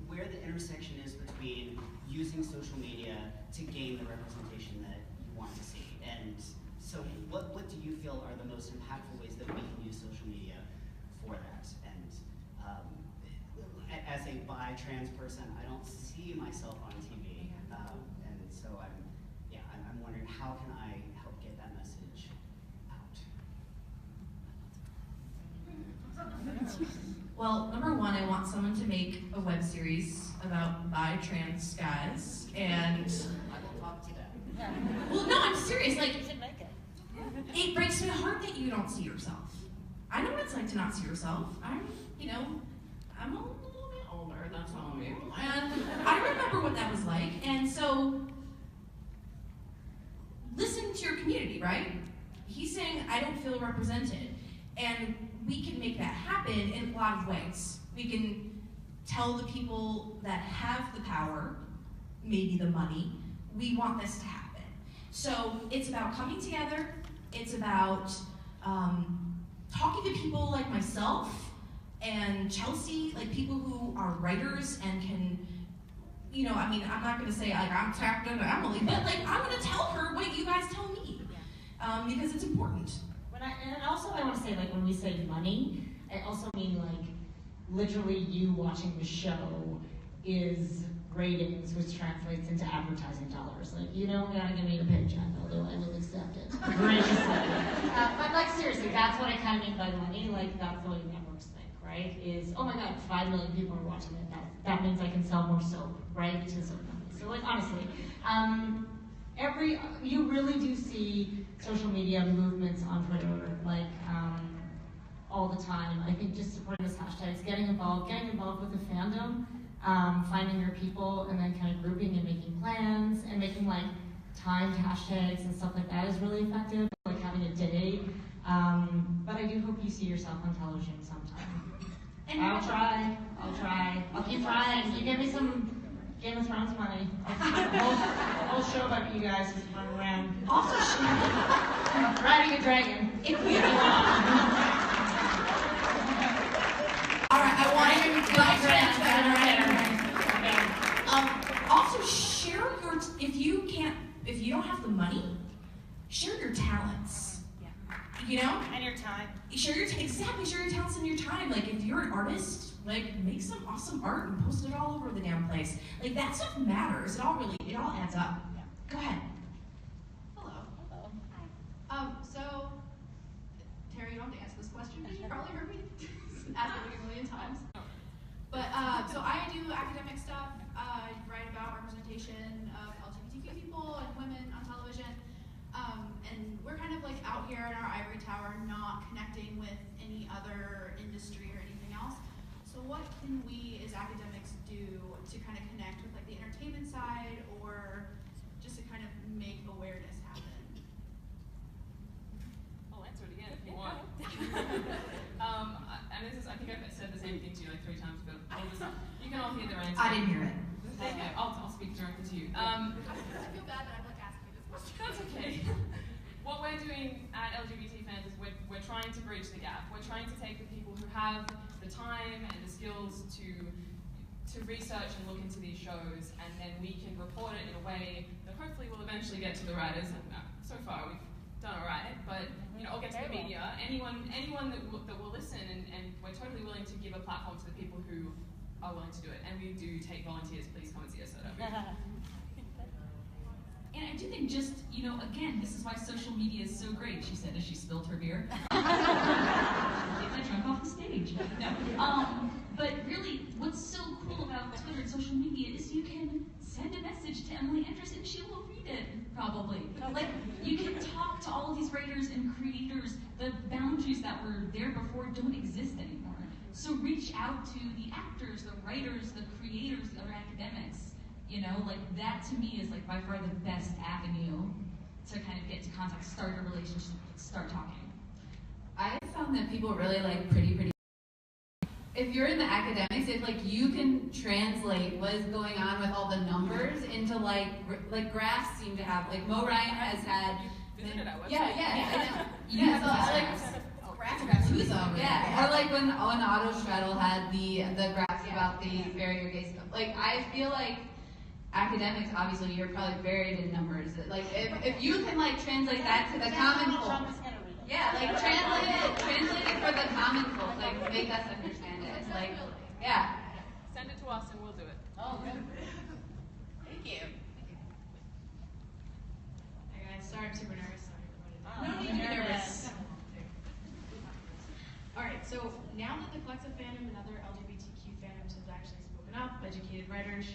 where the intersection is between using social media to gain the representation that you want to see. And so what do you feel are the most impactful ways that we can use social media for that? And as a bi-trans person, I don't see myself on TV. And so I'm wondering, how can I help get that message out? Well, number one, I want someone to make a web series about bi-trans guys, and I will talk to them. well, no, I'm serious. Like, You should make it. it breaks my heart that you don't see yourself. I know what it's like to not see yourself. I'm a little bit older, that's all of you. And I remember what that was like. And so, listen to your community, right? He's saying, I don't feel represented. And we can make that happen in a lot of ways. We can tell the people that have the power, maybe the money, we want this to happen. So it's about coming together. It's about talking to people like myself and Chelsea, like people who are writers and can, you know, I mean, I'm not gonna say like I'm tapped into Emily, but like I'm gonna tell her what you guys tell me, because it's important. And also I want to say, like, when we say money, I also mean like literally you watching the show is ratings, which translates into advertising dollars. Like, you don't gotta give me a paycheck, although I will accept it graciously. But like seriously, that's what I kind of mean by money. Like, that's the way networks think, right? Is, oh my God, 5 million people are watching it. That means I can sell more soap, right? To soap companies. So like honestly, you really do see social media movements on Twitter, like all the time. I think just supporting those hashtags, getting involved with the fandom, finding your people, and then kind of grouping and making plans and making like timed hashtags and stuff like that is really effective. Like having a day. But I do hope you see yourself on television sometime. And I'll try. I'll keep trying. You give me some Game of Thrones money. I'll a whole show about you guys just running around. Also, riding a dragon. If we Alright, I want to also share your, if you don't have the money, share your talents. You know? And your time. Share your talents and your time. Like, if you're an artist, like make some awesome art and post it all over the damn place. Like that stuff matters. It all adds up. Go ahead. Hello. So, Terry, you don't have to answer this question because you probably heard me ask it a million times. But, so I do academic stuff. I write about representation of LGBTQ people and women on television. And we're kind of like out here in our ivory tower, not connecting with any other industry or anything else. So what can we as academics do to kind of connect with like the entertainment side or just to kind of make awareness happen? I'll answer it again if you want. And this is, I think I've said the same thing to you like 3 times, but you can all hear their answer. I didn't hear it. Okay, I'll speak directly to you. I feel bad that I'm like asking you this question. That's okay. What we're doing at LGBT Fans is we're trying to bridge the gap. We're trying to take the people who have the time and the skills to research and look into these shows, and then we can report it in a way that hopefully will eventually get to the writers. And so far we've done all right, but or get to the media. Anyone that will listen, and we're totally willing to give a platform to the people who are willing to do it. And we do take volunteers. Please come and see us at our booth. And I do think just, again, this is why social media is so great, she said as she spilled her beer. Get that drunk off the stage. No. But really, what's so cool about Twitter and social media is you can send a message to Emily Andras and she will read it, probably. Like, you can talk to all of these writers and creators. The boundaries that were there before don't exist anymore. So reach out to the actors, the writers, the creators, the other academics. Like that to me is like by far the best avenue to kind of get to contact, start a relationship, start talking. I found that people really like pretty. If you're in the academics, if like you can translate what is going on with all the numbers into like graphs seem to have, like Mo Ryan has had. Visited our website. Yeah. Yeah, or like when Otto Straddle had the graphs about the barrier gay stuff. Like I feel like academics, obviously, you're probably buried in numbers. Like if you can like translate that to the common folk, yeah, like translate it for the common folk, like make us understand it. It's like, yeah. Send it to us and we'll do it. Oh, good. Thank you. Hey guys, sorry I'm super nervous. No need to be nervous. Alright, so now that the Clexa fandom and other LGBTQ fandoms have actually spoken up, educated writers,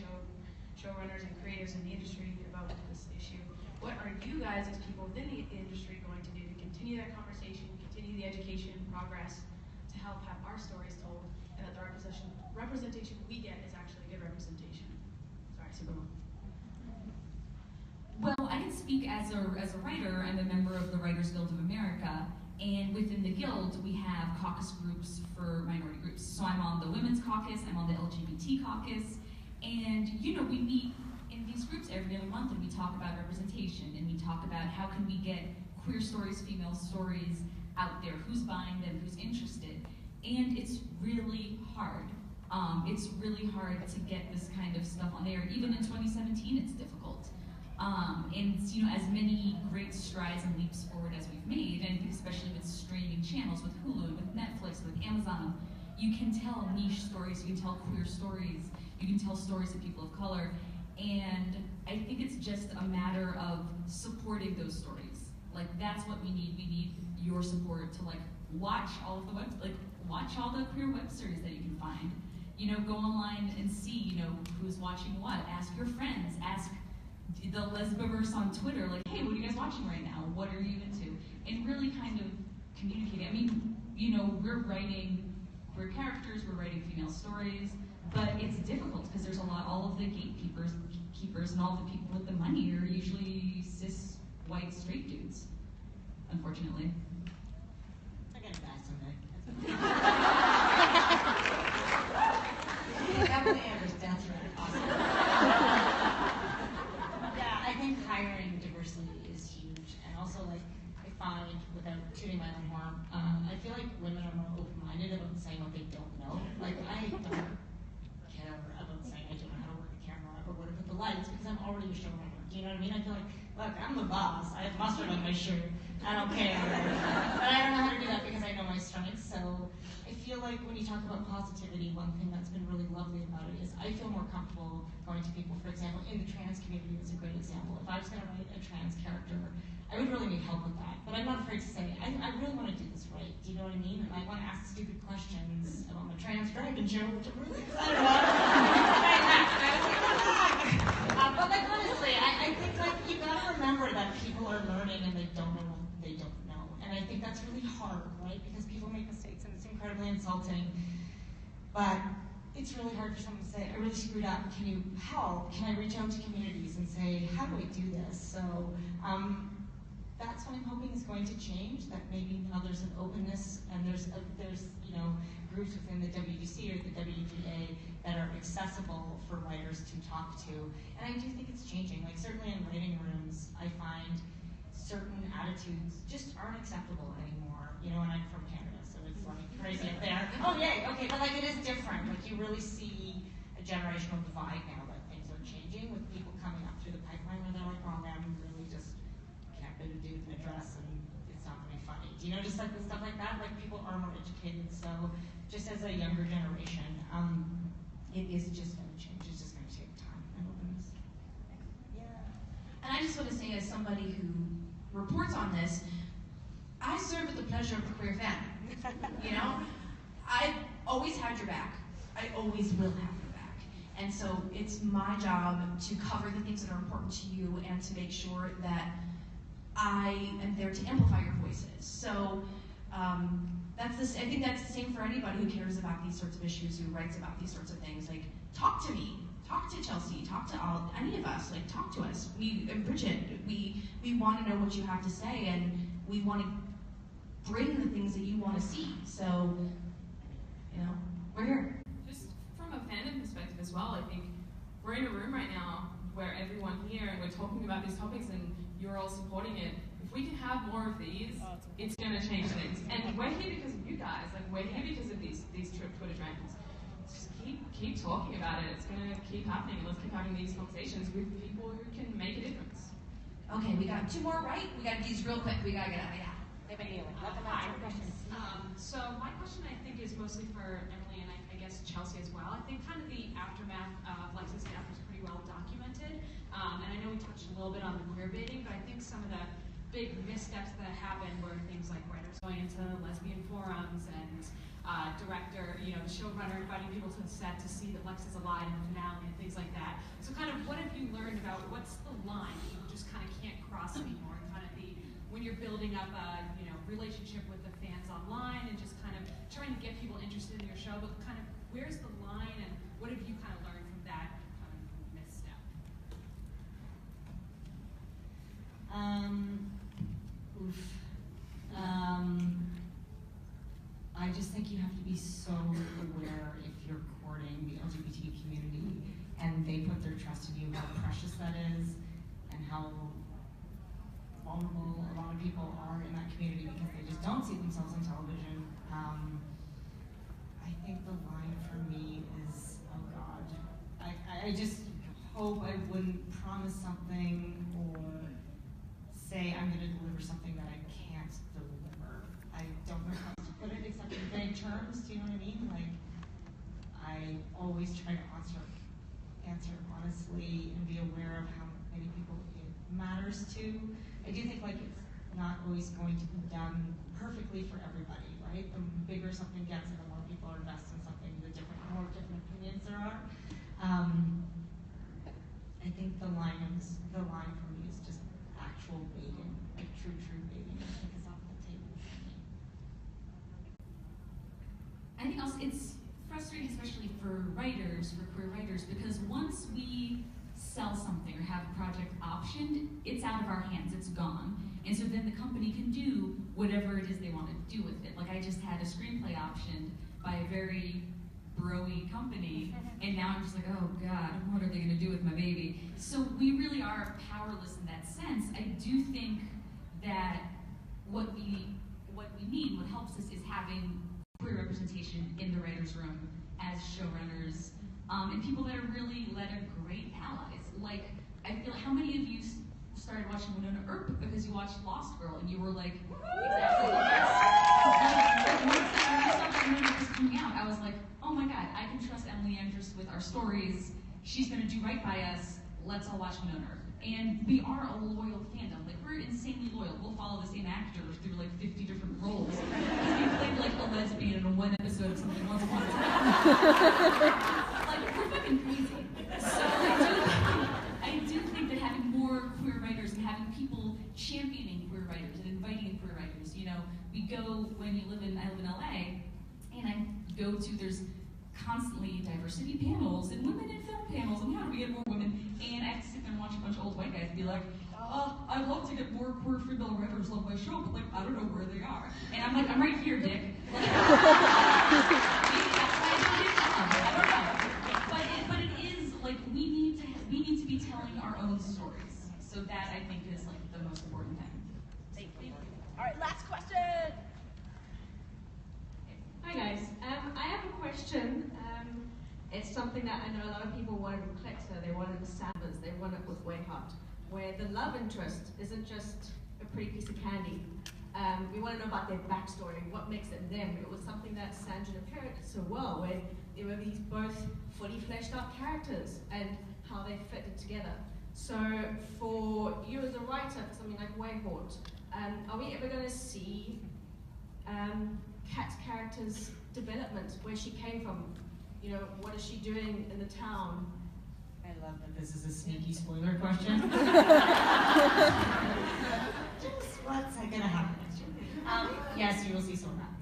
showrunners, and creators in the industry about this issue, what are you guys as people within the industry going to do to continue that conversation, continue the education progress, to help have our stories told, and that the representation we get is actually good representation? Sorry, super long. Well, I can speak as a writer. I'm a member of the Writers Guild of America, and within the guild, we have caucus groups for minority groups. So I'm on the Women's Caucus, I'm on the LGBT Caucus, and we meet in these groups every other month, and we talk about representation, and we talk about how can we get queer stories, female stories out there, who's buying them, who's interested, and it's really hard. It's really hard to get this kind of stuff on air. Even in 2017, it's difficult. And as many great strides and leaps forward as we've made, and I think especially with streaming channels, with Hulu, with Netflix, with Amazon, you can tell niche stories, you can tell queer stories, you can tell stories of people of color, and I think it's just a matter of supporting those stories. Like that's what we need. We need your support to like watch all of the watch all the queer web series that you can find. Go online and see who's watching what. Ask your friends. Ask the Lesbiverse on Twitter, like, hey, what are you guys watching right now? What are you into? And really kind of communicating. I mean, we're writing queer characters, we're writing female stories, but it's difficult because there's all of the gatekeepers, and all the people with the money are usually cis, white, straight dudes, unfortunately. I gotta die someday. Emily Andras, that's right. Awesome. Yeah, I think hiring diversity is huge, and also like I find, without tooting my own horn, I feel like women are more open-minded about saying what they don't know. Like I don't care about saying I don't know how to work a camera or where to put the lights because I'm already a showrunner. Do you know what I mean? I feel like, look, I'm the boss. I have mustard on my shirt. I don't care. But I don't know how to do that because I know my strengths. So I feel feel like when you talk about positivity, one thing that's been really lovely about it is I feel more comfortable going to people, for example, in the trans community is a great example. If I was going to write a trans character, I would really need help with that. But I'm not afraid to say, I really want to do this right. Do you know what I mean? And I want to ask stupid questions about my trans dragon show, which I'm really excited about. But like honestly, I think like you gotta remember that people are learning and they don't know what they don't know. And I think that's really hard, right? Because people make mistakes and it's incredibly insulting. But it's really hard for someone to say, I really screwed up, can you help? Can I reach out to communities and say, how do I do this? So that's what I'm hoping is going to change, that maybe now there's an openness and there's groups within the WDC or the WGA that are accessible for writers to talk to. And I do think it's changing. Like certainly in writing rooms, I find certain attitudes just aren't acceptable anymore. You know, and I'm from Canada, so it's like crazy up there. Oh yay, okay, but like it is different. Like you really see a generational divide now that things are changing with people coming up through the pipeline where they're like, oh man, we really just can't fit a dude in a dress and it's not gonna be funny. Do you know, just like the stuff like that? Like people are more educated, so just as a younger generation, it is just going to change. It's just going to take time and openness. Yeah. And I just want to say, as somebody who reports on this, I serve with the pleasure of the queer fan. You know, I've always had your back. I always will have your back. And so it's my job to cover the things that are important to you and to make sure that I am there to amplify your voices. So. I think that's the same for anybody who cares about these sorts of issues, who writes about these sorts of things. Like, talk to me, talk to Chelsea, talk to any of us. Like, talk to us. Bridget, we want to know what you have to say, and we want to bring the things that you want to see. So, you know, we're here. Just from a fandom perspective as well, I think we're in a room right now where everyone here and we're talking about these topics and you're all supporting it. If we can have more of these, it's going to change things. And we're here because of you guys. Like, we're here because of these Twitter trends. Just keep talking about it. It's going to keep happening. And let's keep having these conversations with people who can make a difference. Okay, we got two more, right? We got to do these real quick. We got to get out. Yeah. They've been kneeling. Let them answer questions. So my question, I think, is mostly for Emily and I guess Chelsea as well. I think kind of the aftermath of Lex's death was pretty well documented. And I know we touched a little bit on the queer baiting, but I think some of the big missteps that happened were things like writers going into lesbian forums and the showrunner inviting people to the set to see that Lex is alive in the finale and things like that. So kind of what have you learned about what's the line that you just kind of can't cross anymore? Kind of when you're building up a relationship with the fans online and just kind of trying to get people interested in your show, but kind of where's the line and what have you kind of learned from that kind of misstep? I just think you have to be so aware if you're courting the LGBT community and they put their trust in you, how precious that is and how vulnerable a lot of people are in that community because they just don't see themselves on television. I think the line for me is, oh God, I just hope I wouldn't promise something or say I'm going to deliver something that I can't deliver. I don't know how to put it except in vague terms, do you know what I mean? Like, I always try to answer honestly and be aware of how many people it matters to. I do think like it's not always going to be done perfectly for everybody, right? The bigger something gets and the more people are invested in something, the more different opinions there are. I think the line for me is just actual baiting, like true baiting. I think is off the table for me. I think also it's frustrating, especially for writers, for queer writers, because once we sell something or have a project optioned, it's out of our hands, it's gone. And so then the company can do whatever it is they want to do with it. Like I just had a screenplay optioned by a very bro-y company, and now I'm just like, oh God, what are they gonna do with my baby? So we really are powerless in that sense. I do think that what we need, what helps us is having queer representation in the writer's room as showrunners, and people that are really led are great allies. Like, I feel like, how many of you started watching Winona Earp because you watched Lost Girl and you were like, exactly, yes. coming out, I was like, oh my god, I can trust Emily Andras with our stories. She's gonna do right by us. Let's all watch Winona. And we are a loyal fandom. Like, we're insanely loyal. We'll follow the same actor through like 50 different roles. Because we played like a lesbian in one episode of something once upon a time. Like, we're fucking crazy. So I do think that having more queer writers and having people championing queer writers and inviting queer writers, you know, we go, I live in LA, and I go to, there's constantly diversity panels and women in film panels and how do we get more women, and I have to sit there and watch a bunch of old white guys and be like, I'd love to get more queer female writers on my show, but like, I don't know where they are. And I'm like, I'm right here, Dick. Like, maybe that's why I don't get them. I don't know. But it is, like, we need to be telling our own stories. So that, I think, is like the most important thing. Thank you. All right, last question. Hi guys, I have a question. It's something that I know a lot of people wanted with Clexa, they wanted with Savers, they wanted with Wayhart, where the love interest isn't just a pretty piece of candy. We want to know about their backstory, what makes them them. It was something that Sandra appeared so well, where there were these both fully fleshed out characters and how they fitted together. So for you as a writer, for something like Wayhart, are we ever going to see Kat's character's development, where she came from? You know, what is she doing in the town? I love that this is a sneaky spoiler question. Just what's gonna happen next year? Yes, you will see some of that.